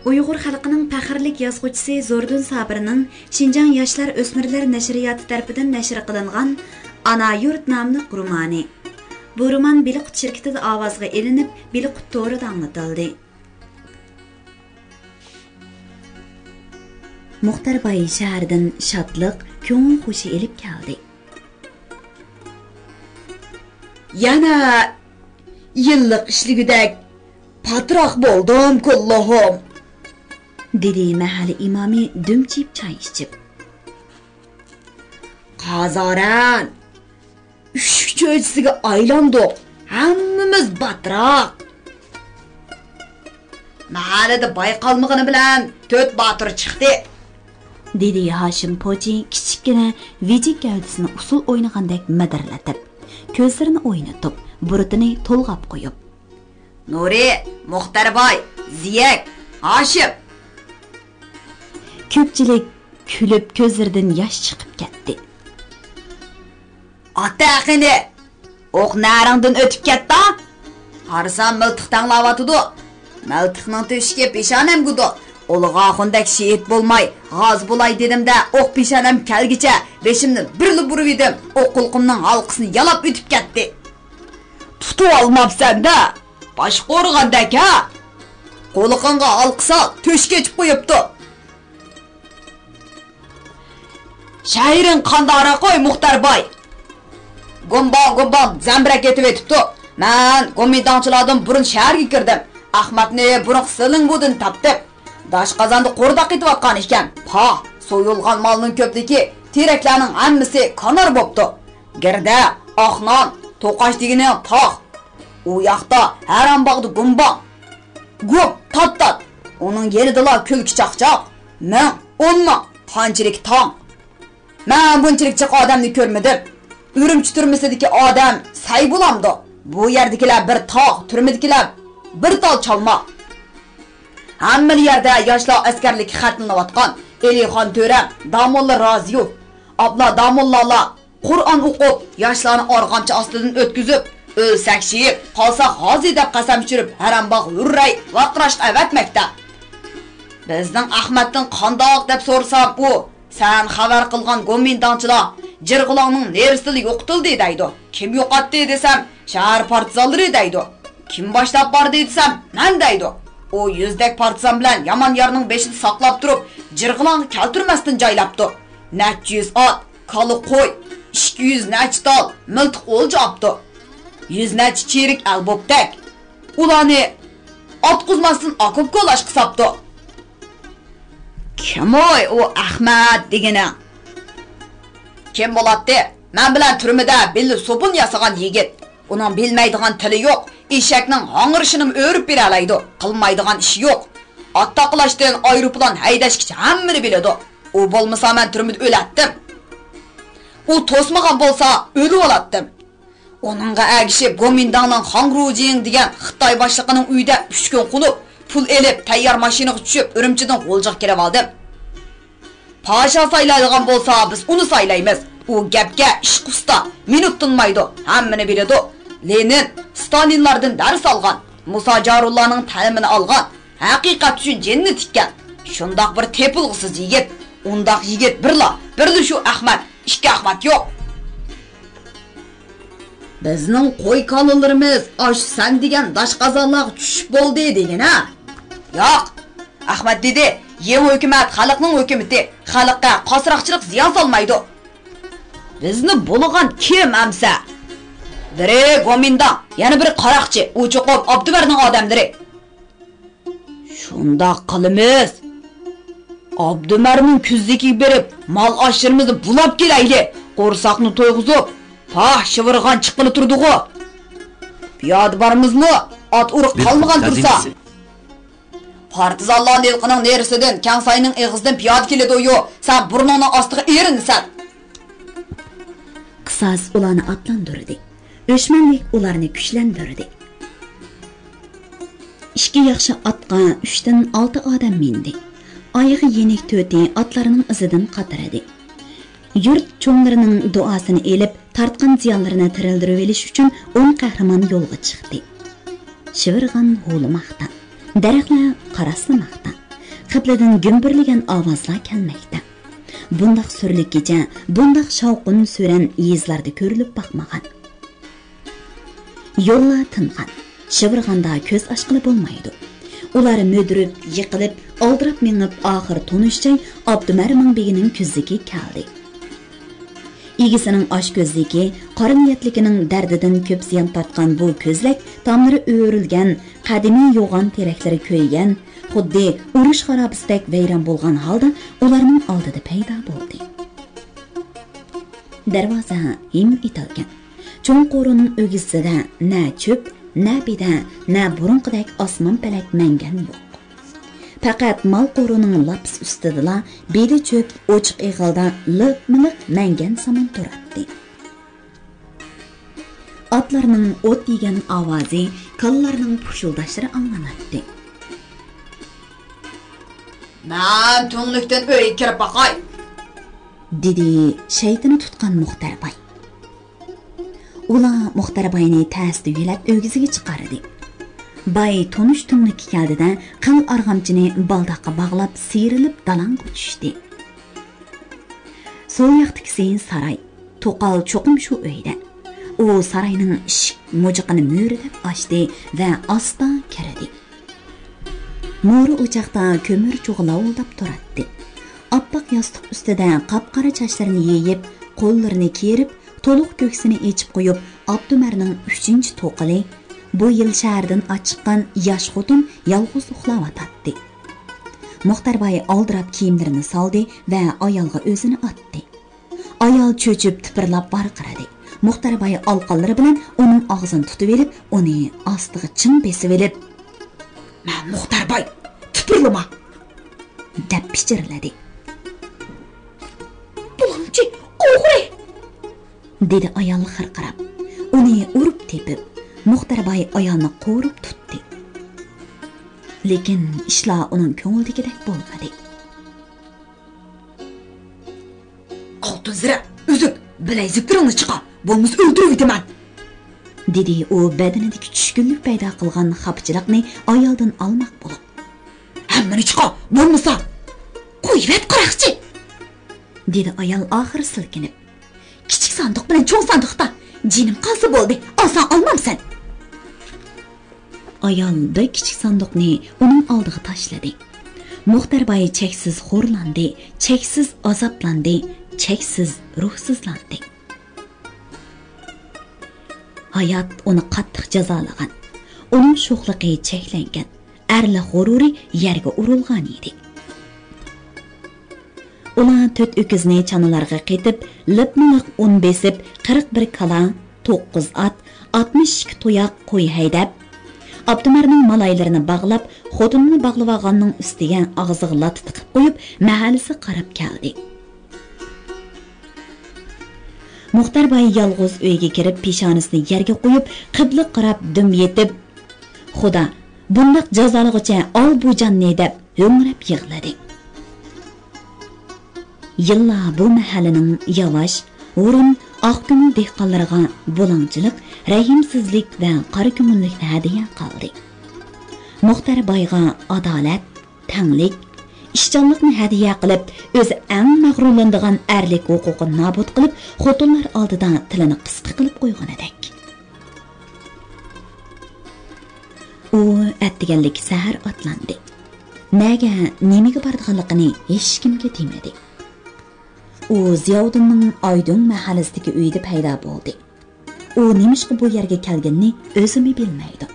Uyghur xalqining faxrlik yozuvchisi Zordun Sabirning Şinjan Yoshlar O'smirlar nashriyoti tarafidan nashr qilingan Ana Yurt nomli romani. Bu roman Biliqut shirkatida ovozga elinib, Biliqut to'rida anlatildi. Muxtarbay shahridan shodliq, ko'ngil xushi elib keldi. Yana yillik ishligidek patroq bo'ldim, kullohim. Dedi mahalli imomi dumchib choy ichib. Qazoran ushuk cho'chisiga aylandik. Hammamiz batroq. Mahallada bayqalmag'ini bilan 4 botir chiqdi. Dedi Hashim Pochi kichikgina vijik gavdasini usul o'ynagandek madarlatib, ko'zlarini o'ynatib, burutini to'lg'ab qo'yib. Nuri, Muxtarboy, Ziyak, Hashim. Ko'pchilik kulib ko'zlaridan yosh chiqib ketdi. Ataqini o'q naringdan o'tib ketdi. Qarasam miltiq tanglayotdi. Miltiqning to'shiga peshonam gudo. Ulug'oxundek shehid bo'lmay, g'oz bo'lay dedimda, o'q peshonam kelgicha beshimni birli burib edim. O'q qulqimning halqisini yalab o'tib ketdi. Tutib olmabsan-da. Bosh qo'rg'andek ha. Qo'liqinga halqisa to'shga etib qo'yibdi. Shayrin qandara qo'y Muxtarboy. Gumba zambrak etib etibdi. Men go'midonchilardan burun shaharga kirdim. Ahmadni burun siling budin topdim. Dashqazonni qo'rdoq etayotgan ekan. Pa, so'yilgan molning ko'pligi, teraklarning hammasi qonor bo'pti. Girda oqnon, to'qash degini tog'. U yoqda harambog'da gumba. Gup tat. Uning yerida kulki chaqchoq. Men 10 ming qanchalik tong. Men bunchalik chiq odamni ko'rmadim. Urumchi turmisidagi odam say bo'lamdi. Bu yerdagilar bir tog', turmidikilar bir tol chalma. Hamma yerda yoshlar askarlik xatlanayotgan. Elixon To'ra, Damulla Roziyev, abla Damullalar Qur'on o'qib, yoshlarni org'amchi ostidan o'tkazib, o'lsak shiyib, qolsa hozi deb qasam tushirib, harambog' hurray vaqrash avatmoqda. Bizning Ahmaddan qandoq deb so'rsam, u sen xabar qilgan go'mindonchilar jirg'ilongning nerisida yo'qtildi deydi. Kim yo'qotdi desam, shahar partizanlari deydi. Kim boshlab bordi desam, men deydi. O yüzdek partizan bilan yomon yerning beshini saqlab turib, jirg'ilongni keltirmasdan joylabdi. 400 ot, qoli qo'y, 200 nachtal miltiq o'ljabdi. 100 nach cherik albobdak. Ularni otqizmasdan oqib qo'lash qisabdi. Kimoy o Ahmad degini? Kim bo'ladi? Men bilan turmida belli sopun yasagan yigit. Uning bilmaydigan tili yo'q. Eshakning hang'irishini o'rib bera oladi. Qilmaydigan ishi yo'q. Attaqlashdan aeroplan haydashgacha hammani biladi. U bo'lmasa men turmida o'latdim. U to'smagan bo'lsa o'lib olatdim. Onunga agishib Gomindonning Xangrujing degan Xitoy boshlig'ining uyida 3 kun qolib, pul elib, tayyor mashinaga tushib, Urumchidan G'o'ljiq kelib oldim. Pasha saylaydigan bo'lsa, biz uni saylaymiz. U gapga ish qusta, minut tinmaydi. Hammani biladi. Lenin Stalinlardan dars olgan, Musa Jarullarning ta'limini olgan, haqiqat uchun jinni tikkan. Shundoq bir tepilg'isiz yigit, undoq yigit birli shu Ahmad, ikki Ahmad yo'q. Bizning qo'y qonunlarimiz osh san degan dashqazonlar tushib bo'ldi degan ha. Yo'q. Ahmad dedi, "Yem hukumat xalqning hukumati, xalqqa qosroqchilik ziyon solmaydi." Bizni bo'lgan kim amsa? Biri Gomindon, yana biri qaroqchi, u cho'qib Abdubarning odamlari. Shundoq qilamiz. Abdumarning kuzdikiga berib, mol oshirimizni bulab kelayli, qo'rsoqni to'yg'izib, pah shivirg'an chiqqili turdi-ku. Piyoda bormizmi? Ot urib qolmagan tursa. Partizanlar yilqining nerisidan, Kansayning eg'izidan piyoda keladi-yu, sen burningni ostiga erinsan. Qisas ularni atlantirdi. O'shmanlik ularni kuchlantirdi. 2 yaxshi otga 3 dan 6 odam mindi. Oyog'i yenik to'ti otlarining izidan qatiradi. Yurt cho'nglarining duosini elib, tartgan ziyonlarini tirildirib olish uchun 10 qahramon yo'lga chiqdi. Shivirg'an g'o'limoqda, daraxtlar qaraslamoqda. qibladan gümbürlegen ovozlar kelmoqda. Bundaq surlik kecha, bundaq shavqin suran yezlarda ko'rilib boqmagan. Yo'llar tingan, shivirganda ko'z ochqili bo'lmaydi. Ular mödürüp, yiqilib, oldirab mengib oxir tonishchay Abdumarming begining ko'ziga keldi. Egisining osh ko'zligi, qora niyatligining dardidan ko'p ziyon tortgan bu ko'zlak tomlari o'rilgan, qadimiy yo'g'on teraklari ko'ygan, xuddi urush xarobisidek vayron bo'lgan holda ularning oldida paydo bo'ldi. Darvoza him etilgan. Cho'ng qo'rining o'gisida na cho'p, na beda, na burunqidek osmon palak mangan yo'q. Faqat mal qo'rining laps ustida beda cho'p ochiq eg'ilda liq-miliq mangan samon turardi. Otlarning o't yegan ovozi, kallarning pushuldashlari anglanardi. "Men to'nglikdan uyga kirib boqay", dedi shaytini tutgan Muxtarbay. Ular Muxtarbayni tasdi yelab o'giziga chiqardi. Bay tonish to'nglikka keldida qil arg'amchini baldaqqa bog'lab siyrilib dalangga tushdi. Sol yoqdagi saroy, to'qal cho'qim shu uyda. U saroyning ishik mo'jiqini mo'rilab ochdi va asta kirdi. Mo'ri o'choqda ko'mir cho'g'i lavildab turardi. Oppoq yostiq ustida qop-qora sochlarini yeyib, qo'llarini kerib, to'liq ko'ksini echib qo'yib, Abdumarning 3-to'qili bu yil shahardan chiqqan yosh xotin yolg'iz uxlayotdi. Muxtarbay oldirab kiyimlarini soldi va ayolga o'zini otdi. Ayol cho'chib tipirlab barqiradi. Muxtarbay olqonlari bilan uning og'zini tutib olib, uni ostiga chin besib olib, "Men Muxtarbay, tipirlama!" deb pichirladi. "Bulamchi, o'g'ri!" dedi ayol xirqirab. Uni urib tepib, Muxtarbay ayolni qo'rib tutdi. Lekin ishlar uning ko'ngildagidek bo'lmadi. "Oltin zira, uzuk, bilay-zikringni chiqar, bo'lmasa o'ldirib etaman", dedi u badanidagi tushkunlik paydo qilgan xapchilikni ayoldan olmoq bo'lib. "Hammani chiqar, bo'lmasa qo'yib qaraqchi", dedi ayol oxir silkinib. "Kichik sandiq bilan cho'ng sandiqda jinim qalsa bo'ldi, oson olmamsan." Ayol bir kichik sandiqni uning oldiga tashladi. Muxtarbay cheksiz xo'rlandi, cheksiz azoblandi, cheksiz ruhsizlandi. Hayot uni qattiq jazolagan. Uning sho'xligi cheklangan, arli g'ururi yerga urilgan edi. Ular 4 o'kizni chanalarga qetib, lip-miliq un besib, 41 kala, 9 at, 62 to'yoq qo'y haydab, Abdumarning malaylarini bog'lab, xotinini bog'lab olganning ustiga og'ziga lat tiqib qo'yib, mahallasi qarab keldi. Muxtarbay yolg'iz uyga kirib, peshonasini yerga qo'yib, qibla qarab dum yetib, "Xudo, bundoq jazolag'icha ol bu jonni" deb ho'ngrab yig'ladi. Yillar bu mahallaning yavash, o'rin, oqko'ngil dehqonlariga bo'langchilik, rahimsizlik va qora ko'ngillikni hadiya qildi. Muxtarbayga adolat, tanglik, ishchanlikni hadiya qilib, o'zi eng mag'rurlanadigan erlik huquqini nobud qilib, xotinlar oldida tilini qisqa qilib qo'ygan edik. U atdiganlik sahar otlandi. Nega, nimaga borganligini hech kimga demadi. U Ziyovdinning Oydin mahallasidagi uyda paydo bo'ldi. U nimishqa bu yerga kelganini o'zimi bilmaydi.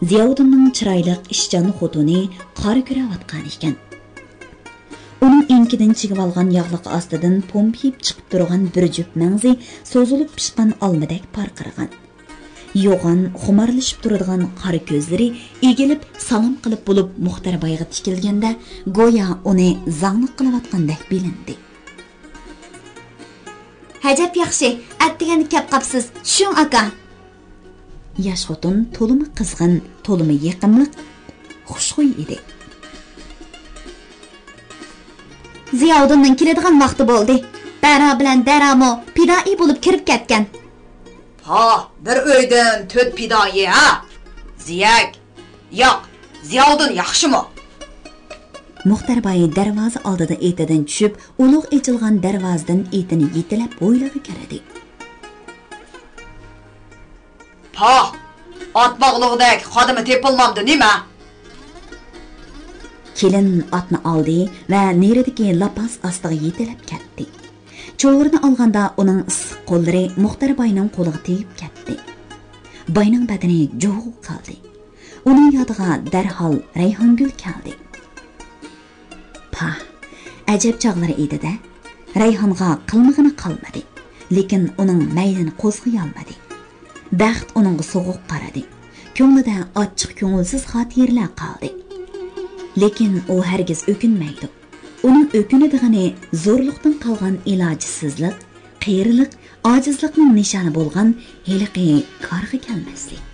Ziyovdinning chiroyli ishchan xotini qor ko'rayotgan ekan. Uning enkidan chigib olgan yog'liq ostidan pompib chiqib turgan bir jup mangzi so'zilib pishgan olmadek parqirgan. Yo'g'on xumarlashib turadigan qora ko'zlari egilib salom qilib bo'lib Muxtarbayga tikilganda go'yo uni zanglik qilayotgandek bilindi. "Hajab yaxshi, atdigani kap qapsiz, shung aka." Yosh xotin to'limi qizg'in, to'limi yiqimliq, xushxuy edi. "Ziyovuddinning keladigan vaqti bo'ldi. Dara bilan Daramo pidoi bo'lib kirib ketgan." "Ha, bir uydan 4 pidoi ha? Ziyak. Yo'q, Ziyovuddin yaxshimi? Muxtarbay darvoza oldida etidan tushib, ulug' echilgan darvozadan etini yetilab bo'ylig'i kiradi. Pa, otmoqliqdek xodimi tepilmamdi nima? Kelin otni oldi va neridagi lapas ostiga yetilab ketdi. Cho'g'irni olganda uning issiq qo'llari Muxtarbayning qo'liga tegib ketdi. Bayning badani jo'g'u qoldi. Uning yodiga darhol Rayhongul keldi. Pa, ajab chog'lari edi-da. Rayhonga qilmag'ini qolmadi, lekin uning maylini qo'zg'ay olmadi. Baxt uningga so'g'uq qaradi. Ko'nglida ochiq ko'ngilsiz xotiralar qoldi. Lekin u hargiz o'kinmaydi. Uning o'kinadigani zo'rliqdan qolgan ilojsizlik, qiyrilik, ojizlikning nishoni bo'lgan heliqi qarg'i kelmaslik.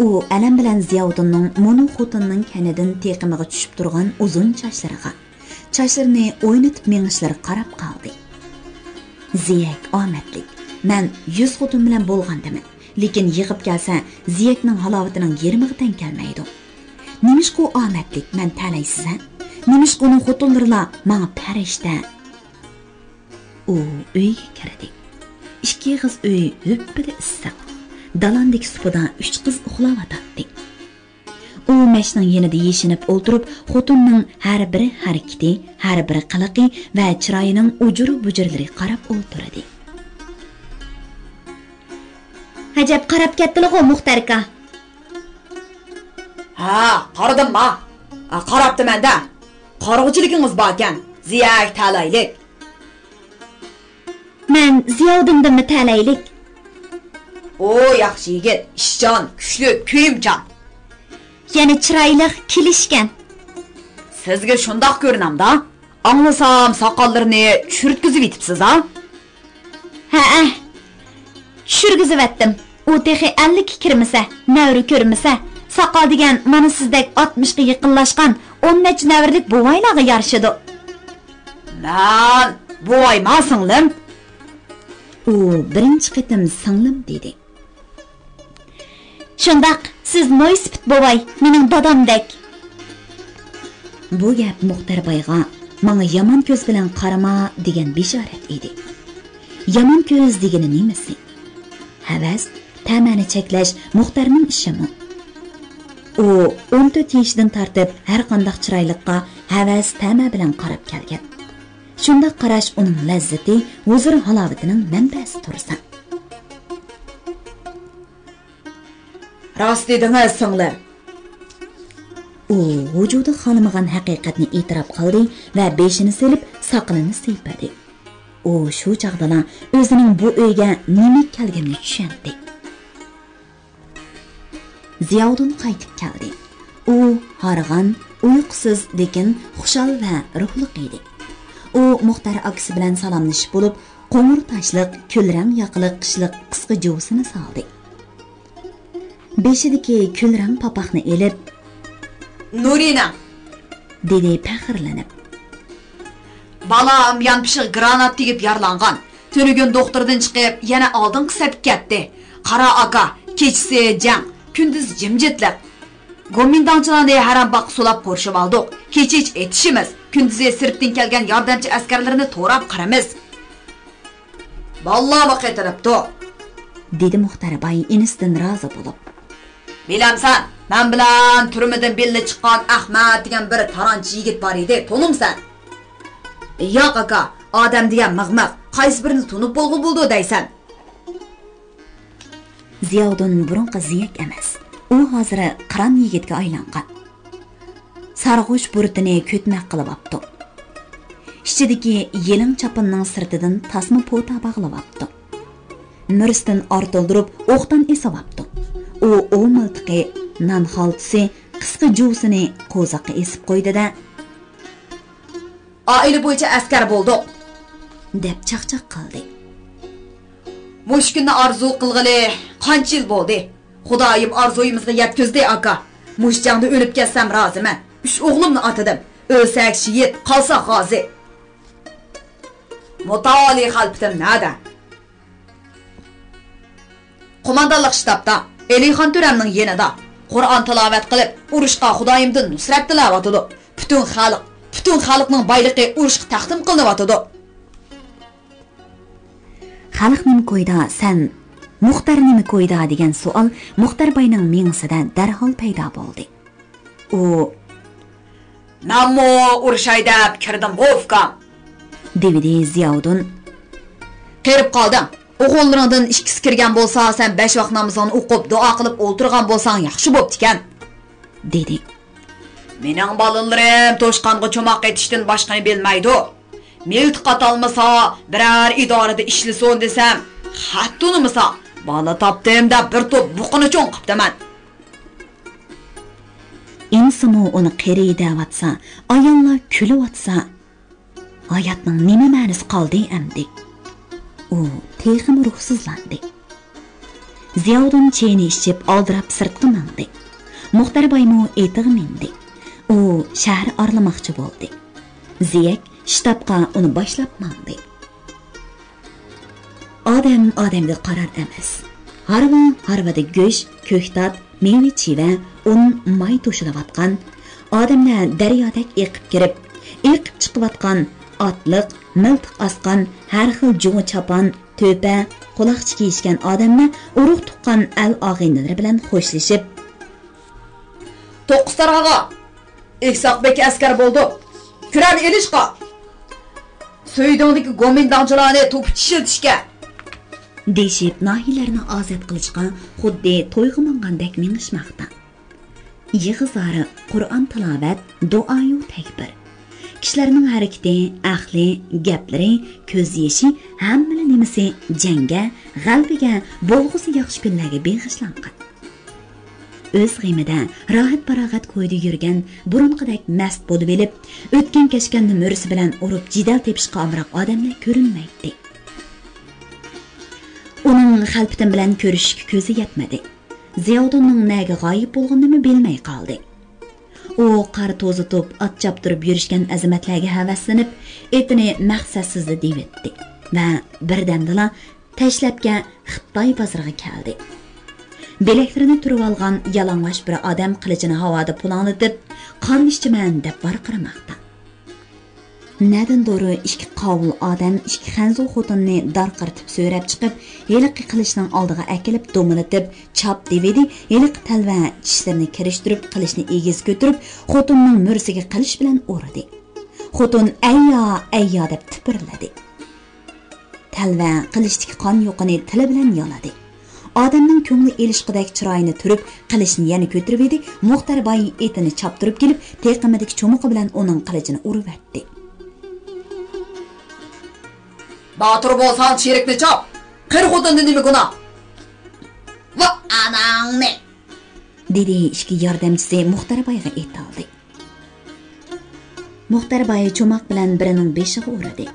U alam bilan Ziyovuddinning mo'nu xotinning kanidan teqimiga tushib turgan uzun sochlarini o'ynatib mengishlari qarab qoldi. Ziyak omadlik. Men 100 xotin bilan bo'lgandiman, lekin yig'ib kelsa Ziyakning halovatining yerimiga teng kelmaydi. Nimishqo omadlik men talaysiz ha? Nimishqoning xotinlarla menga farishta. U uyga kirdi. Ikki qiz uy hüppida issiq. Dalandagi supida 3 qiz uxlayotdi. U mashning yanida yeshinib o'tirib, xotinning har biri harakati, har biri qiliqi va chiroyining ujur-bujurlari qarab o'tirdi. Ajab qarab ketdilar-ku Muxtarka. Ha, qaradimma. Qarabdim-da. Qarg'uchiligingiz bor ekan. Ziyak talaylik. Men Ziyovuddinni talaylik. O, yaxshi yigit, ishchan, kuchli, kuyimchan. Yana chiroyli, kelishgan. Sizga shundoq ko'rinamda. Anglasam soqollarini tushirtkizib yetibsiz, ha? Ha, tushirgizib etdim. U texi 50 kirmasa, navri ko'rmasa, soqol degan mana sizdek 60 ga yaqinlashgan 10 necha navrlik buvaylarga yarashadi. Man, buvayma singlim. U birinchi qitim singlim dedi. Shundaq, siz mo'ysipit buvay, mening dadamdek. Bu gap Muxtarbayga menga yomon ko'z bilan qarama degan bishorat edi. Yomon ko'z degani nimasi? Havas, tamani cheklash Muxtarning ishimi. U 14 yoshdan tortib har qanday chiroylikqa havas, tama bilan qarab kelgan. Shunda qarash uning lazzati, huzur halovatining manbasi tursa. Rost dedingiz, singlim. U vujudi xolamagan haqiqatni e'tirof qildi va beshini silib, soqolini siypadi. U shu chaqda o'zining bu uyga nima kelganini tushundi. Ziyovuddin qaytib keldi. U harg'an, uyqusiz, lekin xushal va ruhliq edi. U Muxtar akasi bilan salomlashib bo'lib, qo'ng'ir tashliq, kulrang yoqiliq qishliq qisqa juvsini soldi. Beshidagi kulrang papaqni elib, Nurina, dedi faxrlanib. Balam yanpishiq granat tegib yarlangan. Tunugun doktordan chiqib, yana oldin qisab ketdi. Qara aka, kechsi jang, kunduz jimjitlik. Gomindonchilarni haram baq sulab qo'rshib oldik. Kechich etishimiz, kunduzi sirtdan kelgan yordamchi askarlarni to'rab qaramiz. Vallahi qaytaribdi, dedi Muxtarbay inisdan rozi bo'lib. Bilamsan, men bilan turmidan belli chiqqan Ahmad degan bir taronchi yigit bor edi, tonimsan? Yo'q aka, odam degan mig'miq, qaysi birini tunib bo'lg'i bo'ldi deysan? Ziyovuddin burunqi ziyak emas. U hozir qiron yigitga aylangan. Sarg'ush burutini ko'tmak qilib opdi. Ichidagi yelin chapinning sirtidan tasma pota bog'lab opdi. Nurisdan ortildirib, o'qdan esib opdi. U o'miltiqi nan xaltisi qisqa juvsini qo'zaqqa esib qo'ydi-da, oila bo'yicha askar bo'ldik, deb chaqchaq qildi. Mush kunni orzu qilg'ili qancha yil bo'ldi? Xudoyim orzuyimizni yetkazdi aka. Mush jangda o'lib ketsam roziman. 3 o'g'limni atadim. O'lsak shiyit, qolsa g'ozi. Mutoli xalpitim nada? Qo'mondonlik shtabda Elixon Turamning yenida. Qur'on tilovat qilib, urushqa Xudoyimdan nusrat tilayotdi. Bütün xalqning boyligi urushga taqdim qilinayotdi. Xalq nima qo'ydi, sen Muxtar nima qo'ydi degan savol Muxtar bayning miyasida darhol paydo bo'ldi. U "Namo urushay deb kirdim bo'fkam" dedi Ziyovuddin. "Qirib qolding. O'g'illaringdan ikkisi kirgan bo'lsa, sen 5 vaqt namozini o'qib, duo qilib o'ltirgan bo'lsang yaxshi bo'pti ekan" dedi. "Mening bolalarim to'shqonga cho'moq etishdan boshqani bilmaydi. Milti qatalmasa, biror idorada ishlasin desam, xat tunimasa, bola topdim deb bir to'p buqini cho'ng qiptaman." Insimo uni qeri devatsa, ayollar kulyotsa, hayotning nima ma'nosi qoldi endi? U texim ruhsizlandi. Ziyovuddin chayni ichib oldirab sirtqa mandi. Muxtar baymo etiga mindi. U shahar orlamoqchi bo'ldi. Ziyek shtabga uni boshlab mandi. Odamga qarar emas. Harvada go'sht, ko'ktat, meva-cheva, un, may to'shilayotgan, odamlar daryodek eqib kirib, eqib chiqayotgan, otliq, miltiq asqan, har xil jo'ng chapan, to'pa, quloqchi kiyishgan odamlar urug' tuqqan al-og'inlari bilan xo'shlashib, "To'qqiztarg'a Eksoqbek askar bo'ldi. Kuran elishqa. So'ydingdagi go'mindonchilarni to'pib ishlatishga" deyishib nohilarni ozod qilishga xuddi to'yga mangandek minishmoqda. Yig'izlari Qur'on tilovat, duoyu takbir. Kishilarning harakati, ahli, gaplari, ko'z yeshi, hamma nimasi jangga, g'albiga, bo'lg'usi yaxshi kunlarga beg'ishlangan. O'z g'imida rohat-farog'at qo'ydi yurgan, burunqidek mast bo'lib elib, o'tgan kechganni mo'risi bilan urib jidal tepishga amroq odamlar ko'rinmaydi. Uning xalpitin bilan ko'rishga ko'zi yetmadi. Ziyovuddinning nega g'oyib bo'lganini bilmay qoldi. U qar to'zitib, ot choptirib yurishgan azamatlarga havaslanib, etini maqsadsizda devetdi va birdamdala tashlabga Xitoy bozoriga keldi. Belaklarini turib olgan yalang'och bir odam qilichini havoda pulanglatib, "Qanishchiman" deb barqiramoqda. Nadan doğru ikki qovul odam ikki xanzu xotinni darqirtib so'rab chiqib, heliqi qilishning oldiga akilib do'milatib, chop devidi, heliqi talva tishlarini kirishtirib, qilishni egiz ko'tirib, xotinning mursiga qilish bilan urdi. Xotin ayyo deb tipirladi. Talva qilishdagi qon yo'qini tili bilan yoladi. Odamning ko'ngli elishqidek chiroyini turib, qilishni yana ko'tirib edi, Muxtar boy etini choptirib kelib, teqimidagi cho'muqi bilan uning qilichini urvatdi. "Batur bo'lsan, sherikni chop. Qir xotinni nima gunoh?" "Va anangni" dedi ishki yordamchisi Muxtar boyga aytdi. Muxtar boy cho'moq bilan birining beshiga urdi.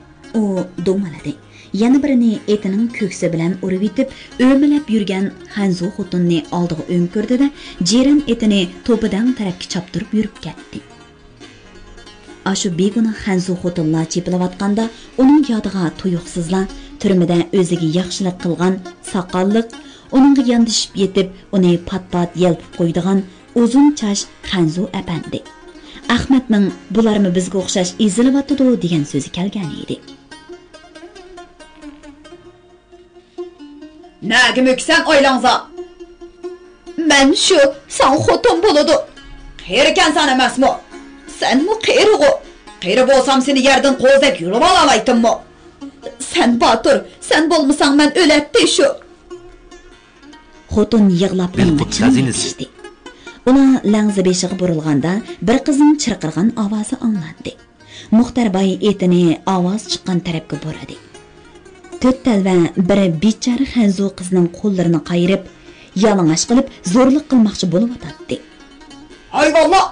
U do'maladi. Yana birini etining ko'ksi bilan urib yetib, o'milab yurgan Hanzu xotinni oldiga o'nkirdi-da, jiran etini to'pidan tarafga choptirib yurib ketdi. Ashu beguna Hanzu xotinlar chepilayotganda, uning yodiga tuyuqsizlar turmida o'ziga yaxshilik qilgan soqolliq, uningga yondishib yetib, uni pat-pat yelpib qo'ydigan uzun chash Hanzu apandi. Ahmadning "Bularmi bizga o'xshash ezilyapti" degan so'zi kelgan edi. "Nega müksen oylangza? Men şu san xotin bo'ladi. Qerikan san emasmi? Sen mi qerigo? Qeri bo'lsam seni yerdan qo'zab yurib olalaytimmi? Sen Batur, sen bo'lmasang men o'latdi shu." Xotin yig'lab qoldi. Uni langzi beshiga burilganda bir qizning chirqirgan ovozi anglandi. Muxtar boy etini ovoz chiqqan tarafga boradi. To'rt talva biri bechara Hanzu qizning qo'llarini qayirib, yalang'och qilib zo'rlik qilmoqchi bo'lib o'tadi. "Hayvonlar!"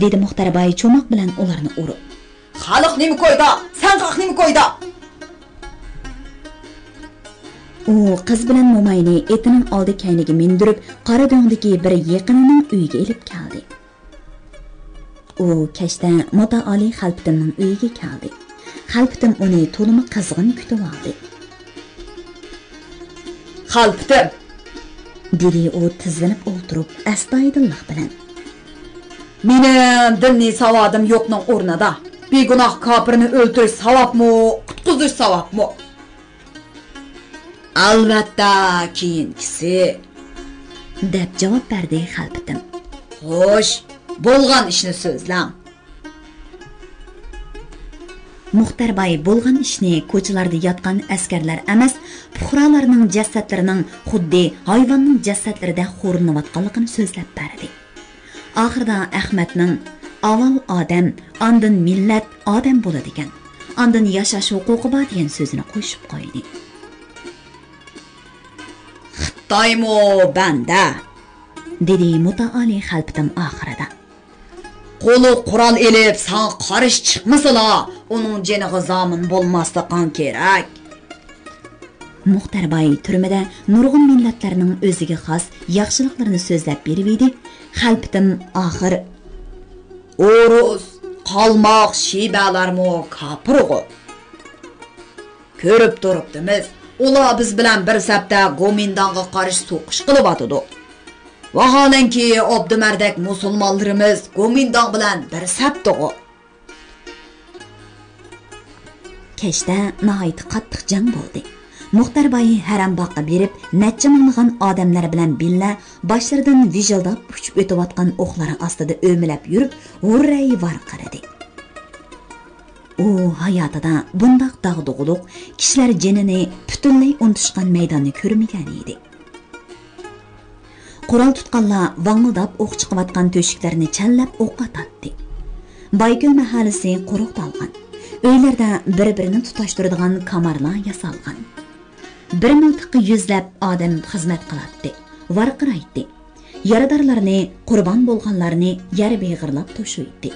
dedi Muxtar boy cho'moq bilan ularni urib. "Xalq nima qo'ydi? Sen xalq nima qo'ydi?" U qiz bilan mo'mayni etining oldi kayniga mindirib, qora do'ngdagi bir yaqinining uyiga elib keldi. U kashda Mutaoli Xalpitimning uyiga keldi. Xalpitim uni to'limi qizg'in kutib oldi. "Xalpitim, dedi u tizlanib o'ltirib astoydillik bilan. Mening dinniy savodim yo'qning o'rnida begunoh kofirni o'ltirish savobmi, qutqizish savobmi? Albatta, keyingisi, deb javob berdi Xalpitim. Xo'sh, bo'lgan ishni so'zlang. Muxtarbay bo'lgan ishni ko'chalarda yotgan askarlar emas, puhralarning jasadlarining xuddi hayvonning jasadlarida xo'rinayotganligini so'zlab berdi. Oxirida Ahmadning avval odam, ondan millat odam bo'ladi ekan, ondan yashash huquqi bor degan so'zini qo'shib qo'ydi. Xitoymi banda, dedi mutaoli Xalpitim oxirida. Qo'li qurol elib, san qarish chiqmasala, uning jeniga zomin bo'lmasliqan kerak. Muxtarbay turmada nurg'un millatlarning o'ziga xos yaxshiliklarini so'zlab berib edi. Xalpitim oxir O'rus, qalmoq, shibalarmi kofirg'u. Ko'rib turibdimiz, ular biz bilan bir safda Gomindonga qarshi so'qish qilib atadi. Vaholanki Abdumardak musulmonlarimiz Gomindon bilan bir safdag'u. Kechda nihoyat qattiq jang bo'ldi. Muxtarbay haramboqqa berib, necha minglagan odamlar bilan billa boshlaridan vijildab uchib o'tayotgan o'qlari ostida o'milab yurib, hurray varqiradi. U hayotida bundoq dag'dug'uluq, kishilar jinini butunlay unutishgan maydonni ko'rmagan edi. Qurol tutqanlar vangildab o'q chiqayotgan to'shiklarni challab o'qqa tatdi. Bayko'l mahallasi quruqdalgan. Uylarda bir-birini tutashtiradigan kamarlar yasalgan. Bir miltiqqa yuzlab odam xizmat qiladi, varqiraydi. Yaradorlarni, qurbon bo'lganlarni yer beg'irlab to'shuydi.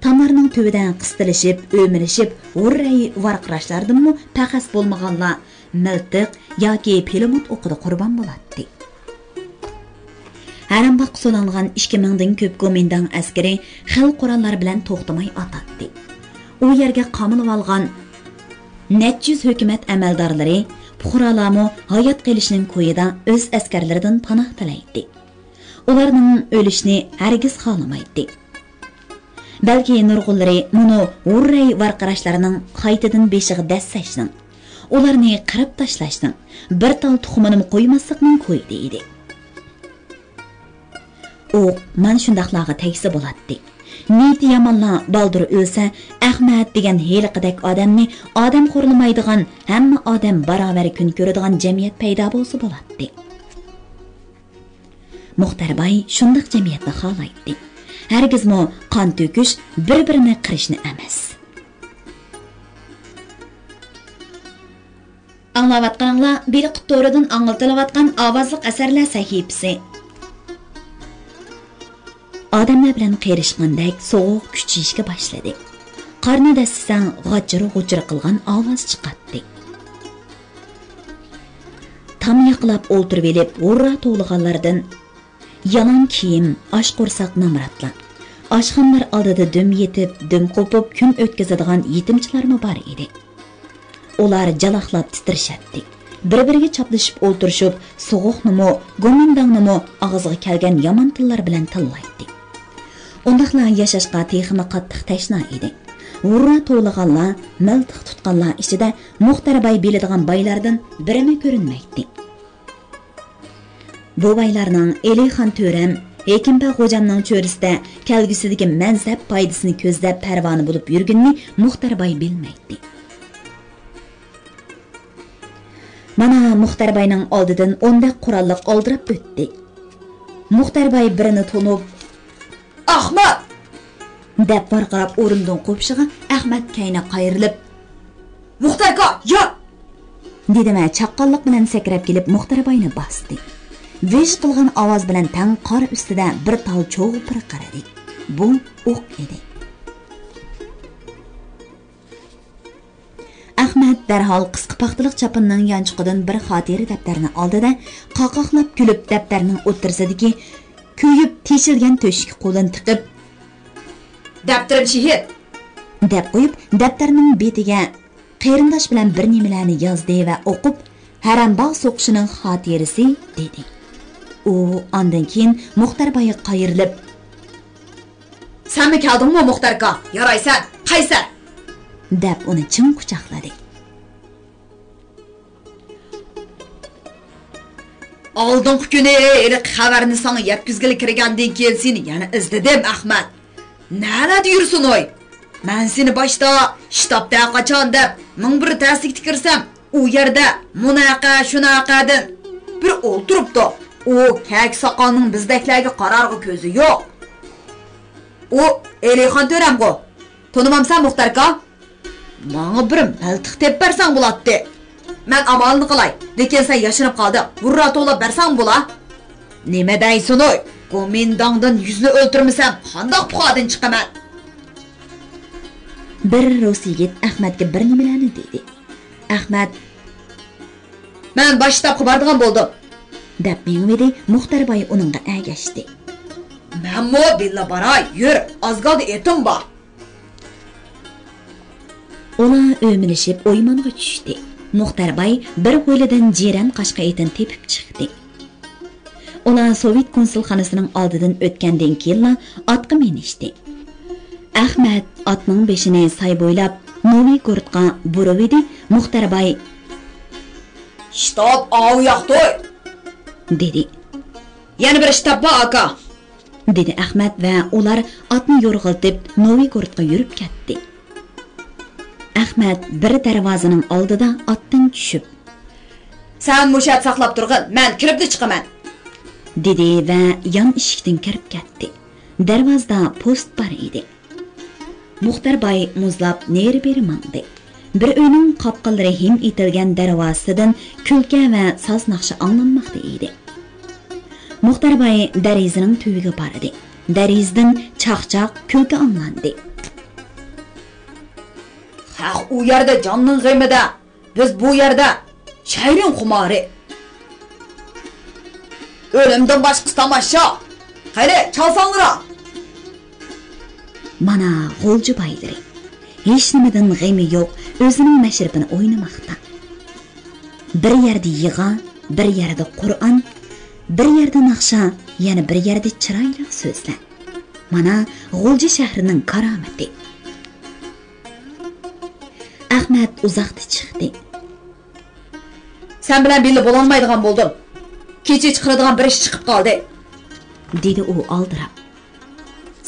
Tomlarning tubidan qistilishib, o'milishib, hurray varqirashlardimi paqas bo'lmaganlar miltiq yoki pilimot o'qida qurbon bo'ladi. Haramboq so'langan 2000 dan ko'p Gomindon askari xil qurollar bilan to'xtamay atadi. U yerga qamilib olgan necha hukumat amaldorlari puhralarni hayot qilishning qo'yida o'z askarlaridan panoh tilaydi. Ularning o'lishni hargiz xohlamaydi. Balki nurg'unlari buni hurray varqirashlarining qaytadan beshiga dassashning, ularni qirib tashlashning, bir tal tuxumini qo'ymaslikning qo'ydi edi. U man shundaqlarga tegsa bo'ladi. Niyati yomonlar baldur o'lsa, Ahmad degan heliqidek odamni odam qo'rlamaydigan, hamma odam barobar kun ko'radigan jamiyat paydo bo'lsa bo'ladi. Muxtarbay shundaq jamiyatni xohlaydi. Hargizmi qon to'kish, bir-birini qirishni emas. Anglayotganlar Biliq to'ridan anglatilayotgan ovozliq asarlar sahifasi. Odamlar bilan qerishgandek sovuq kuchayishga boshladi. Qarni dastidan g'ajir-g'ujir qilgan ovoz chiqadi. Tam yaqlab o'ltirib elib, hurra to'lg'anlardan yalan kiyim, osh qo'rsoq namratlar. Oshxonlar oldida dum yetib, dum qo'pib kun o'tkazadigan yetimchilarmi bor edi. Ular jaloqlab titrashadi. Bir-biriga chaplashib o'ltirishib, so'g'uqnimi, gomindongnimi og'ziga kelgan yomon tillar bilan tillaydi. Undaqlar yashashga texmi qattiq tashna edi. Hurra to'lg'anlar, miltiq tutganlar ichida Muxtarbay biladigan baylardan birini ko'rinmaydi. Bu baylarning Elixon To'ram, Hekimpa xo'jamning cho'risida kelgusidagi mansab foydasini ko'zlab parvoni bo'lib yurganini Muxtarbay bilmaydi. Mana Muxtarbayning oldidan o'nda qurolliq oldirib o'tdi. Muxtarbay birini to'nib, "Ahmad!" deb varqirab o'rindan qo'pishig'a Ahmad kayni qayrilib, "Muxtarka, yo!" dedi-ma chaqqonlik bilan sakrab kelib Muxtarbayni bosdi. Vesh qilgan ovoz bilan tang qor ustida bir tal cho'g'ib qaradi. Bu o'q edi. Ahmad darhol qisqa paxtaliq chapinning yanchiqidan bir xotira daftarni oldida qoqoqlab kulib daftarning o'ttirsidagi kuyib teshilgan to'shik qo'lini tiqib, "Daftarim shahid!" deb qo'yib, daftarning betiga qerindosh bilan bir nimalarni yozdi va o'qib, "Harambog' so'qishining xotirasi" dedi. u ondan keyin Muxtar boyga qayrilib, "Sen mi keldingmi Muxtar aka? Yaraysan, qaysan?" deb uni chin quchoqladi. Aldığın günü eli xabarini sana yetkizgili kirgandan keyin seni yana izledim Ahmet. Nerede yürüsün oy? Ben seni başta ştabda qaçan deb ming bir tasdikti kirsam, u yerda munaqa shunaqadan bir o'ltiribdi. U kak soqolning bizdeklarga qararg'i ko'zi yo'q. U Elixon to'ramg'u. Tanimamsan Muxtar aka? Menga bir maltiq deb bersang bo'ladi. Men amalni qilay, lekin sen yashinib qolding. Burra to'lab bersang bo'la. Nima deysan oy? Komendantdan yüzünü o'ltirmasam, qandoq puqadan chiqaman? Bir Rus yigit Ahmadga bir nimalarni dedi. Ahmad, "Men bosh shtabga boradigan bo'ldim" deb mengmidi. Muxtar boy uningga ergashdi. "Menmo billa baray, yur, ozgodi etim bor." Ular o'minishib o'ymonga tushdi. Muxtar boy bir qo'lidan jiran qashqa etin tepib chiqdi. Ular Sovet konsulxonasining oldidan o'tgandan keyin otga minishdi. Ahmad otning beshini say bo'ylab Noviy Gorodga burib edi. Muxtar boy, "Shtab av yoqtoy" dedi. "Yana bir shtab bor aka" dedi Ahmad va ular otni yo'rg'iltib Noviy Gorodga yurib ketdi. Ahmad bir darvozaning oldida otdan tushib, "Sen mushat saqlab turg'in, men kirib chiqaman" dedi va yon eshikdan kirib ketdi. Darvozada post bor edi. Muxtar boy muzlab neri-beri mangdi. Bir uyning qopqillari him etilgan darvozasidan kulka va soz naqshi anglanmoqda edi. Muxtar boy darizaning tubiga bordi. Darizdan chaqchaq kulka anglandi. "Ha, u yerda jonning g'imida, biz bu yerda shayrin xumori. O'limdan boshqa tomosha. Qayda chalsanglar?" Mana g'olji baydiri. Hech nimadan g'imi yo'q, o'zining mashribini o'ynamoqda. Bir yerda yig'a, bir yerda Qur'on, bir yerda naqsha, yana bir yerda chiroyli so'zlar. Mana g'olji shahrining karomati. Ahmad uzoqda chiqdi. "Sen bilan birga bo'lolmaydigan bo'ldim. Kecha chiqiradigan bir ish chiqib qoldi" dedi u oldirab.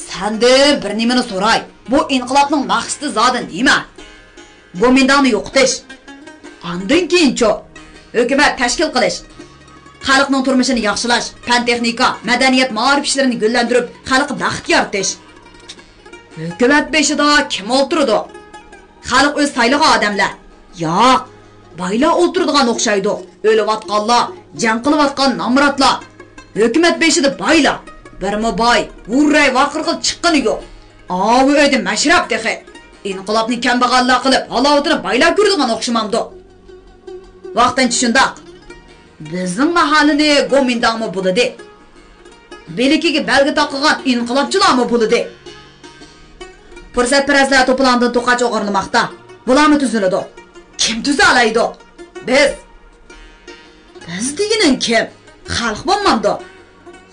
"Senden bir nimani so'ray. Bu inqilobning maqsadi zodi nima? Komendantni yo'qotish. Ondan keyinchi hukumat tashkil qilish, xalqning turmushini yaxshilash, fan texnika, madaniyat, ma'rif ishlarini gullantirib, xalqqa baxt yaratish. Hukumat beshida kim o'ltirdi? Xalq o'z saylagan odamlar. Yo'q, baylar o'ltiradigan o'xshaydi. O'layotganlar, jang qilayotgan nomrodlar. Hukumat beshida baylar. Birmi boy, urray vaqirqil chiqqani yo'q. Avu o'ydi mashrab dexe. İnqilobni kambag'allar qilib, halovatini baylar ko'radigan o'xshamamdi. Vaqtincha shundoq. Bizning mahallani komendantmi bo'ladi? Belikiga belgi taqilgan inqilobchilarmi bo'ladi? Fursatparastlar to'plandan to'qach o'g'irlamoqda. Bularni tuziladi. Kim tuzalaydi? Biz deganing kim? Xalq bo'lmamdi.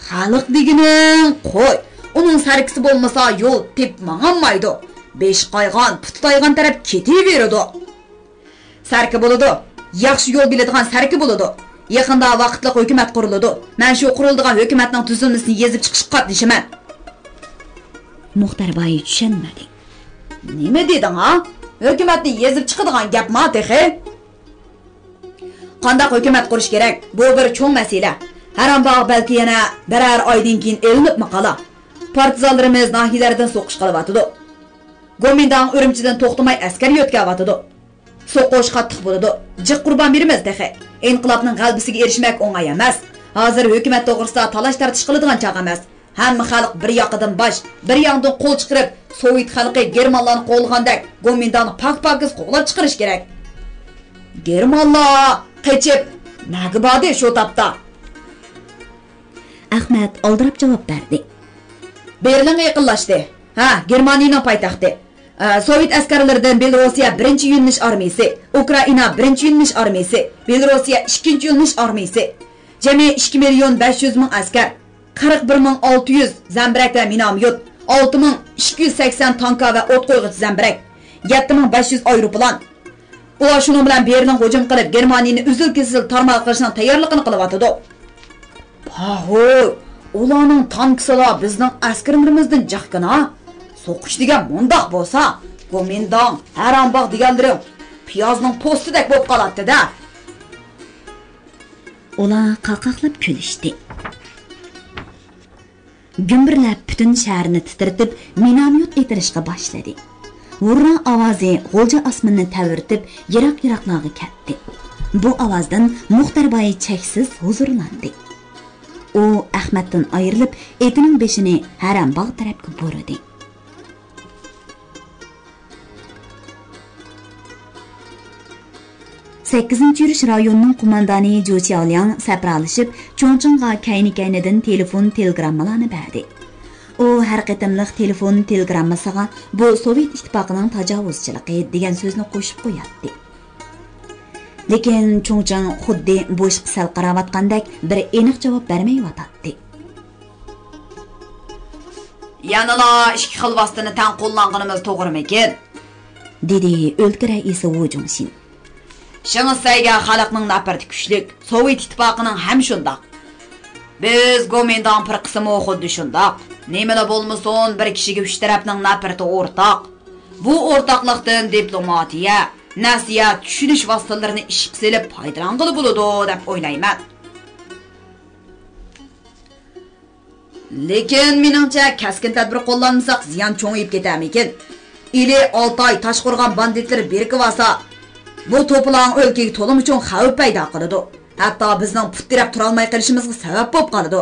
Xalq deganing qo'y. Uning sarkisi bo'lmasa yo'l tepmanmaydi. Besh qo'ygan, putlaygan taraf ketaveradi. Sarki bo'ladi. Yaxshi yo'l biladigan sarki bo'ladi. Yaqinda vaqtli hukumat quriladi. Men shu quriladigan hukumatning tuzilmasini yezib chiqishga qatnashaman. Muxtar boy tushunmadi. Nima deding ha? Hukumatni yezib chiqadigan gapmi texe? Qanday hukumat qurish kerak? Bu bir cho'ng masala. Harambağı belki yana birer aydan keyin elinib maqala. Partizanlarimiz nahiyalardan so'qish qilyapti. Komendant Urumchidan to'xtamay askar yo'tkavyapti. So'qish qattiq bo'ladi. Jiq qurban beramiz dexe. İnqilobning g'albisiga erishmak o'ng'ay emas. Hozir hukumat to'g'risida talash tartish qiladigan chaq emas. Hamma xalq bir yoqdan bosh, bir yoqdan qo'l chiqarib, Sovet xalqi Germanlarni qo'lgandek komendantni pak-pakiz qo'lab chiqarish kerak. Germanlar qechib, nagi bordi shu topda? Ahmad oldirab javob berdi. Berlin yaqinlashdi. Ha, Germaniyaning poytaxti. Sovet askarlaridan Belorussiya 1-yunnish armiyasi, Ukraina 1-yunnish armiyasi, Belorussiya 2-yunnish armiyasi. Cemi 2.500.000 askar, 41.600 zambirak ve minamyot, 6.280 tanka ve ot koyğuç zambirak, 7.500 aeroplan. Ular şunun bilen berinden hücum qılıp Germaniyani üzül-kesil tarmaq qilishning tayyorligini qilyapti. Pahoy, ularning tankisilar bizning askarlarimizdan jiqkina. So'qish degan mundaq bo'lsa, Gomindan, Haranbog' deganlari piyozning postidek bo'lib qoladi-da. Ular qaqaqlab kulishdi. Gümbirlab bütün shaharni titratib, minomyot etilishga boshladi. Vurra ovozi g'o'ja osmonni tavirtib, yiroq-yiroqlarga ketdi. Bu ovozdan Muxtarboy cheksiz huzurlandi. U Ahmaddan ayrilib, etining beshini Haranbog' tarafga burdi. Sakkizinchi yurish rayonining qo'mondoni Ju Xiaoliang sapralishib, Chongqingga kayni-kaynidan telefon telegrammalarni berdi. U har qatimliq telefon telegrammasiga bu Sovet ittifoqining tajovuzchiligi degan so'zni qo'shib qo'yatdi. Lekin Chongqing xuddi bo'sh sal qarawatgandek bir aniq javob bermayotdi. Yanala ikki xil vositani tan qo'llanganimiz to'g'rimikin? dedi o'lka raisi Wu Zhongxin. Şыңысайga xalqning naparti kuchlik, Sovet ittifoqining ham shundoq. Biz Gomindan bir qismi xuddi shundoq. Nemala bo'lmasin, bir kishiga uch tarafning naparti o'rtoq. Bu o'rtoqlikdan diplomatiya, nasihat, tushunish vositalarini ishga solib foydalanqili bo'ladi deb o'ylayman. Lekin meningcha kaskin tadbir qo'llanmasak ziyon cho'ngib ketarmikin. Ili Oltoy Toshqo'rg'on banditlar berkib olsa, bu to'plan o'lkaga to'lim uchun xavf paydo qiladi. Hatto bizning puttirab tura olmay qolishimizga sabab bo'lib qoladi.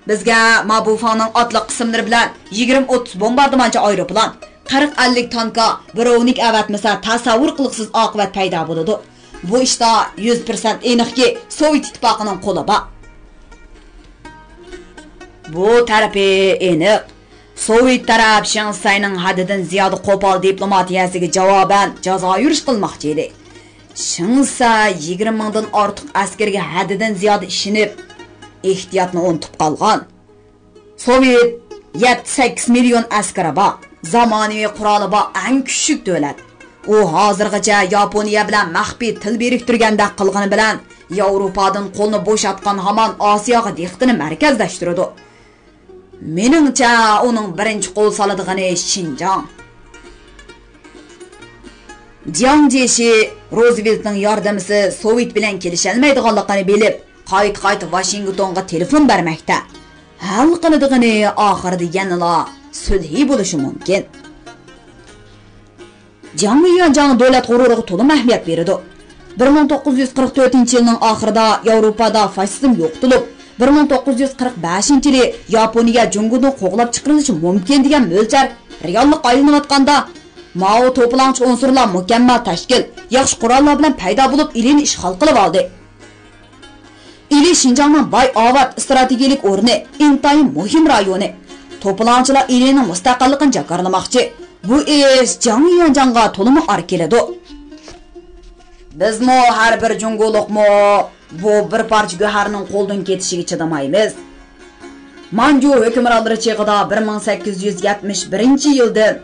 Bizga Mabufaning otliq qismlari bilan 20-30 bombardimonchi aeroplan, 40-50 tanka birovnik avatmasa tasavvur qilg'isiz oqibat paydo bo'ladi. Bu ishda 100% aniqki Sovet ittifoqining qo'li bor. Bu tarafi aniq. Sovet taraf Şыңысайning haddidan ziyoda qo'pol diplomatiyasiga javoban jazo yurish qilmoqchi edi. Şыңысай 20 mingdan ortiq askarga haddidan ziyoda ishinib, ehtiyotni unutib qolgan. Sovet 7-8 million askari bor, zamonaviy quroli bor eng kuchli davlat. U hozirgacha Yaponiya bilan maxfiy til biriktirganda qilgani bilan Yevropadan qo'lni bo'shatgan hamon Osiyoga diqqatini markazlashtiradi. Meningcha uning birinchi qo'l soladigan Xinjiang. Jiang Jieshi Rooseveltning yordamchisi Sovet bilan kelisholmaydiganligini bilib, qayt Washingtonga telefon bermoqda. Hal qiladigan oxirida yanala sulhi bo'lishi mumkin. Jiang davlat g'ururiga to'liq ahamiyat beradi. 1944-yilning oxirida Yevropada faşizm yo'qtilib, 1945-yili Yaponiya Jungudan qo'g'lab chiqarilishi mumkin degan mo'lchar reallik aylanayotganda Mao to'planchi unsurlar mukammal tashkil, yaxshi qurollar bilan paydo bo'lib, ilini ishg'ol qilib oldi. Ili Xinjiangning boyovat strategik o'rni, intayin muhim rayoni. To'planchilar ilining mustaqilligini jakarlamoqchi. Bu ish Jiangga to'liq ar keladi. Bizmo har bir junguliqmo bu bir parcha go'harning qo'ldan ketishiga chidamaymiz. Manju hukmronlari cheg'ida 1871-yildan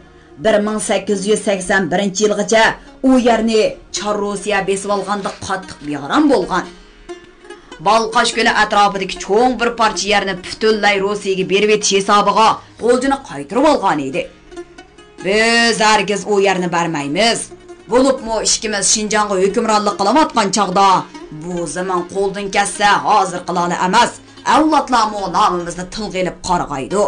1881-yilgacha u yerni Chor Rossiya besib olganda qattiq beharam bo'lgan. Balqash ko'li atrofidagi cho'ng bir parcha yerni butunlay Rossiyaga berib etish hisobiga qo'ljini qaytirib olgan edi. Biz hargiz u yerni bermaymiz. Bo'libmi ishkimiz Xinjiangga hukmronlik qilayotgan chaqda bu zaman qo'ldan kessa hozir qilali emas. Avlodlarmo nomimizni tilga ilib qarg'aydi.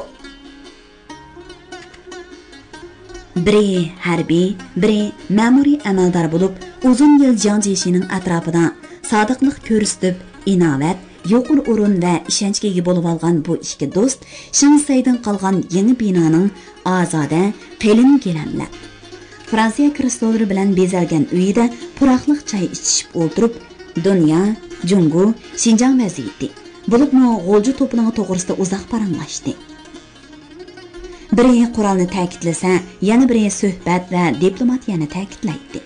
Biri harbiy, biri ma'muriy amaldor bo'lib, uzun yil Jiang Jieshining atrofida sodiqlik ko'rsatib, inovat, yuqur o'rin va ishonchga ega bo'lib olgan bu ikki do'st Şыңысайdan qolgan yangi binoning ozoda, qilin kelamlar. Fransiya kristallari bilan bezalgan uyida puroqliq choy ichishib o'tirib, dunyo, Jungu, Xinjiang vaziyati bo'libmi g'olji to'pligi to'g'risida uzoq paranglashdi. Biri qurolni ta'kidlasa, yana biri suhbat va diplomatiyani ta'kidlaydi.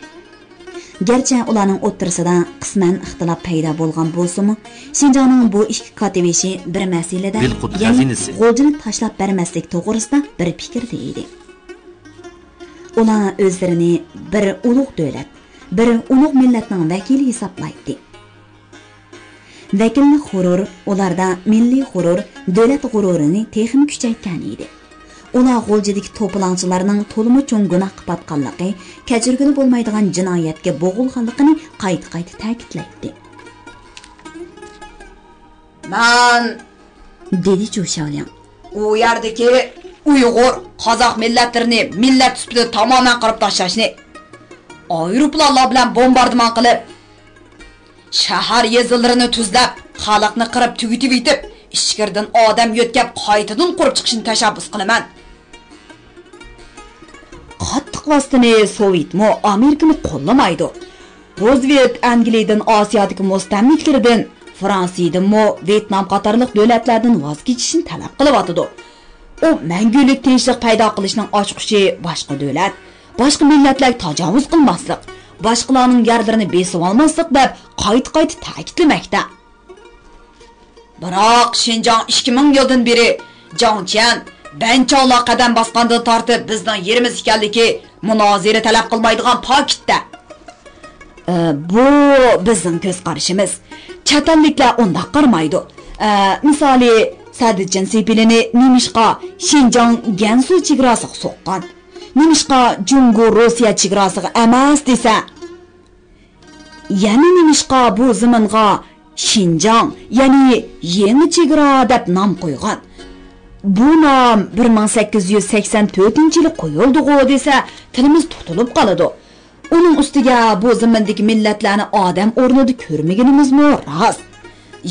Gerçi ularning o'ttirisida qisman ixtilof paydo bo'lgan bo'lsa-mu, Şinjanning bu ikki katibeshi bir masalada, ya'ni G'oljini tashlab bermaslik to'g'risida bir fikrda edi. Ular o'zlarini bir ulug' davlat, bir ulug' millatning vakili hisoblaydi. Vakillik g'urur ularda milliy g'urur, davlat g'ururini texnik kuchaytgan edi. Ular G'oljidagi to'planchilarning to'limi cho'ng gunoh qilib atganligi, kechirgani bo'lmaydigan jinoyatga bo'g'ilganligini qayta-qayta ta'kidlaydi. "Men", dedi Jo'shavlian, "u yerdagi Uyg'ur, qozoq millatlarini millat sifatida tamoman qirib tashlashni, aeroplanlar bilan bombardimon qilib, shahar yezillarini tuzlab, xalqni qirib tugitib yetib, ichkirdan odam yo'tkab qaytadan qurib chiqishni tashabbus qilaman. Qattiq vositani Sovetmi, Amerikani qo'llamaydi. Roosevelt Angliyadan, Osiyodagi mustamliklardan, Fransiyadanmi, Vyetnam qatorliq davlatlardan voz kechishni talab qilyotdi. U mangulik tinchlik paydo qilishning ochqichi boshqa davlat, boshqa millatlarga tajovuz qilmaslik, boshqalarning yerlarini besib olmaslik deb qayta-qayta ta'kidlamoqda. Biroq Şinjan 2000 yildan beri Jongchen Bencholar qadam bosgandan tortib bizning yerimiz ekanligi munozara talab qilmaydigan pakitda. Bu bizning ko'z qarashimiz. Chatalliklar unda qarmaydi. Misoli Sadichin Sipilini nimishqa Şinjan Gansu chegarasiga so'qqan. Nimishqa Jungo Rossiya chegarasiga emas desa. Yana nimishqa bu zaminga Şinjan, ya'ni yangi chegara deb nom qo'ygan. Bu nom 1884-yili qo'yildi-ku desa, tilimiz tutilib qoladi. Uning ustiga bu zamindagi millatlarni odam o'rnida ko'rmaganimizmi rost.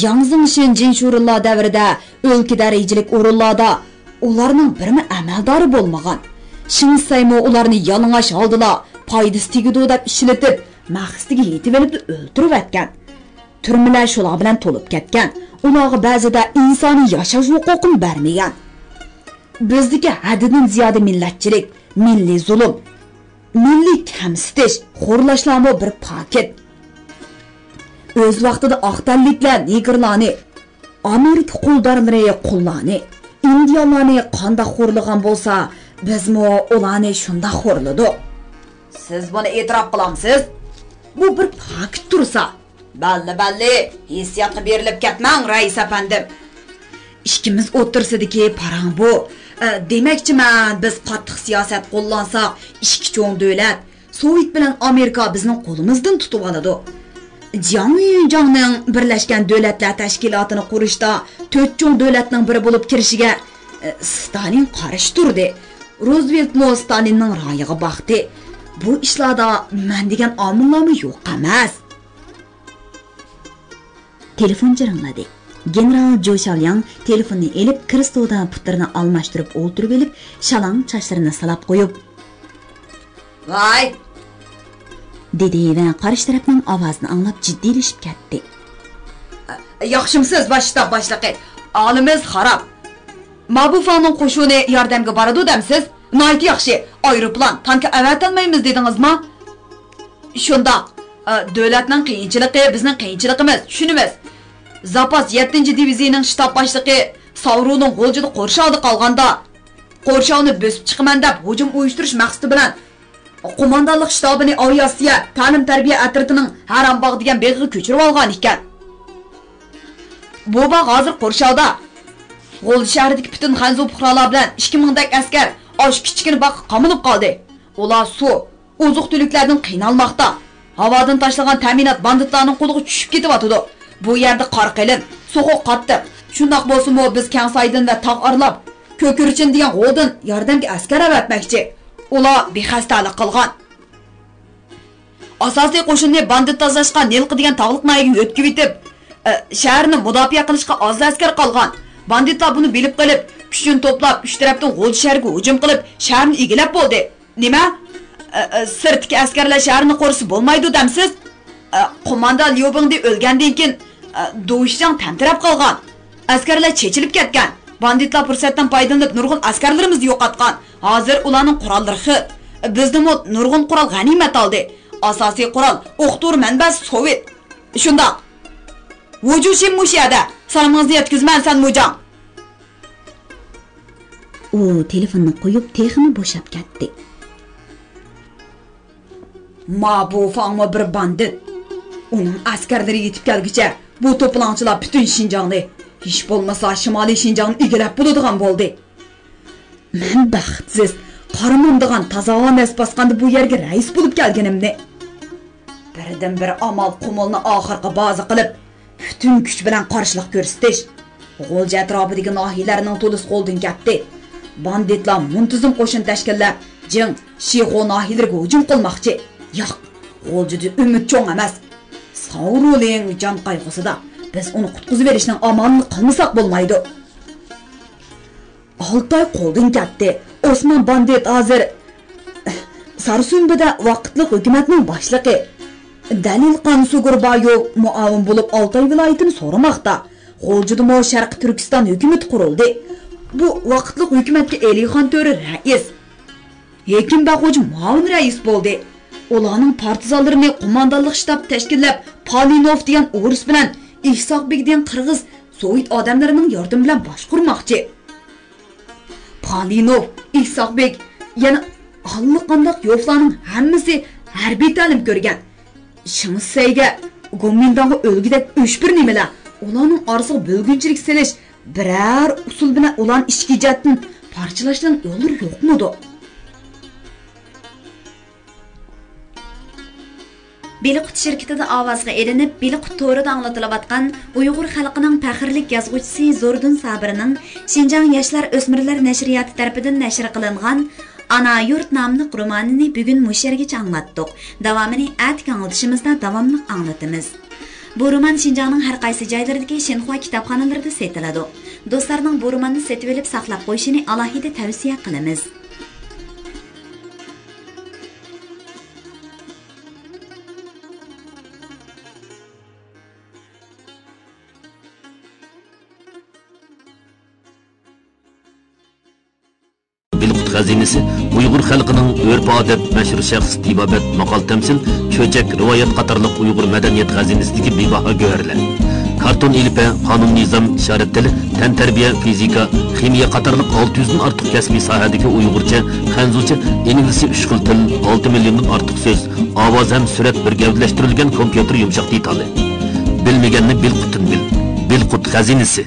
Yangzing Jinshurullar davrida o'lka darajilik o'rinlarda ularning birmi amaldori bo'lmagan. Shinsaymo ularni yalang'och oldilar, foydasi tegadi deb ishlatib, maqsadiga yetib olib o'ldirib atgan. Turmalar shular bilan to'lib ketgan. Ularga ba'zida insoniy yashash huquqini bermagan. Bizdagi haddidan ziyoda millatchilik, milliy zulm, milliy kamsitish, xo'rlashlarmi bir paket. O'z vaqtida oqtanliklar negrlarni, Amerika quldorlari qullarni, indiyalarni qanday xo'rlagan bo'lsa, bizmi ularni shunda xo'rladik. Siz buni e'tirof qilamsiz? Bu bir paket tursa, balli, hissiyotga berilib ketmang, rais afandim. Ikkimiz o'tirsidagi parang bu. Demakchiman, biz qattiq siyosat qo'llansak, ikki cho'ng davlat, Sovet bilan Amerika bizning qo'limizdan tutib oladi. Jangning Birlashgan Davlatlar Tashkilotini qurishda 4 cho'ng davlatning biri bo'lib kirishiga Stalin qarshi turdi. Roosevelt Stalinning ra'yiga boqdi. Bu ishlarda men degan omillarmi yo'q emas. Telefon jiringladi. General Jo'shavlian telefonni elib, Kristodan putlarini almashtirib o'ltirib olib, shalang sochlarini salab qo'yib, "Voy!" dedi va qarish tarafning ovozini anglab jiddiylashib ketdi. "Yaxshimsiz boshliq boshliqi? Olimiz xarob. Mabufaning qo'shuni yordamga boradi demsiz? Noyt yaxshi. Aeroplan, tanki avatilmaymiz dedingizmi?" "Shundoq. Davlatning qiyinchiligi bizning qiyinchiligimiz, tushunimiz. Zapas 7-diviziyaning shtab boshlig'i Savruning G'oljida qo'rshovda qolganda, qo'rshovni bosib chiqaman deb hujum uyushtirish maqsadi bilan qo'mondonlik shtabini Aviasiya ta'lim-tarbiya atritining Harambog' degan beg'iga ko'chirib olgan ekan. Bu bog' hozir qo'rshovda. G'o'lji shahridagi butun Xanzu fuqarolar bilan 2000 dak askar osh kichkina bog' qamalib qoldi. Ular suv, oziq-tuliklardan qiynalmoqda. Havodan tashlagan ta'minot banditlarning qo'liga tushib ketyapti. Bu yerda qor qalin, so'g'uq qattiq. Shundoq bo'lsa-mu biz Kansaydin va tog' arlab, Ko'kirchin degan g'o'dan yordamga askar avatmoqchi. Ular bexastalik qilgan. Asosiy qo'shinni bandit tozalashga Nelqi degan tog'liq nayiga o'tkib yetib, shaharni mudofaa qilishga oz askar qolgan. Banditlar buni bilib qilib, kuchini to'plab, uch tarafdan G'o'lji shahriga hujum qilib, shaharni egallab bo'ldi. Nima? Sirtki askarlar shaharni qo'risi bo'lmaydi demsiz? Qo'mondon Lyobingda o'lgandan keyin Do'shjan tantirab qolgan. Askarlar chechilib ketgan. Banditlar fursatdan foydalanib nurg'un askarlarimizni yo'qotgan. Hozir ularning qurollari xit. Bizni nurg'un qurol g'animat oldi. Asosiy qurol o'qtur manbasi Sovet. Shundoq. Vujushin mushada. Salomingizni yetkazman san mujang. U telefonni qo'yib texni bo'shab ketdi. Ma bu fangma bir bandit. Uning askarlari yetib kelguncha bu to'planchilar butun Shinjongni, hech bo'lmasa Shimoliy Shinjongni egallab bo'ladigan bo'ldi. Men baxtsiz, qaramamdigan toza onas bosqanda bu yerga rais bo'lib kelganimni. Birdan bir amal qumulni oxirgi baza qilib, butun kuch bilan qarshilik ko'rsatish. G'o'lja atrofidagi nohiyalarning to'lis qo'ldan ketdi. Banditlar muntazam qo'shin tashkillab, Jing, Shixo nohiyalariga hujum qilmoqchi. Yo'q, G'o'ljada umid cho'ng emas. Sauruling jon qayg'usida biz uni qutqizib berishning amonini qilmasak bo'lmaydi. Altay qo'ldan ketdi. Osmon bandit hozir Sarsunbida vaqtliq hukumatning boshlig'i Dalil Qansugurbayov muavin bo'lib Altay viloyatini so'ramoqda. G'o'ljada Sharq Turkiston hukumat qurildi. Bu vaqtliq hukumatga Elixon To'ri rais, Hekim Baqo'ji muavin rais bo'ldi. Ularning partizanlarini qo'mondonlik shtab tashkillab, Palinov degan o'ris bilan Ihsoqbek degan qirg'iz Sovet odamlarining yordami bilan boshqurmoqchi. Palinov, Ihsoqbek, yana allaqandoq yo'qlarning hammasi harbiy ta'lim ko'rgan. Shingsayga Gomindonga o'lgidek o'shbir nimalar, ularning orasiga bo'lgunchilik selish, biror usul bilan ularni ishga jatdan parchalashdan yo'llar yo'qmidi? Beliqut şirketida ovozga elinib, Beliqut to'rida anglatilayotgan Uyg'ur xalqining faxrlik yozuvchisi Zordun Sabirning Xinjiang yoshlar o'smirlar nashriyati tarafidan nashr qilingan Ana yurt nomli romanini bugun mushargacha anglatdik. Davomini atki anglitishimizda davomli anglatamiz. Bu roman Xinjiangning har qaysi joylaridagi Shenhua kitobxonalarida sotiladi. Do'stlarning bu romanni setib olib saqlab qo'yishini alohida tavsiya qilamiz. Beliqut xazinasi Uyg'ur xalqining urf-odat, mashhur shaxs, tibobat, maqol tamsil, cho'chak, rivoyat qatorliq Uyg'ur madaniyat xazinasidagi bebaho go'harlar. Karton ilpa, qonun nizom, ishorat tili, tan tarbiya, fizika, ximiya qatorliq 600 dan ortiq kasbiy sohadagi Uyg'urcha, xanzucha, ingliz 3 xil til, 6 milliondan ortiq so'z, ovoz ham surat bir gavdalashtirilgan kompyuter yumshoq detali. Bilmaganni Beliqutdan bil. Beliqut xazinasi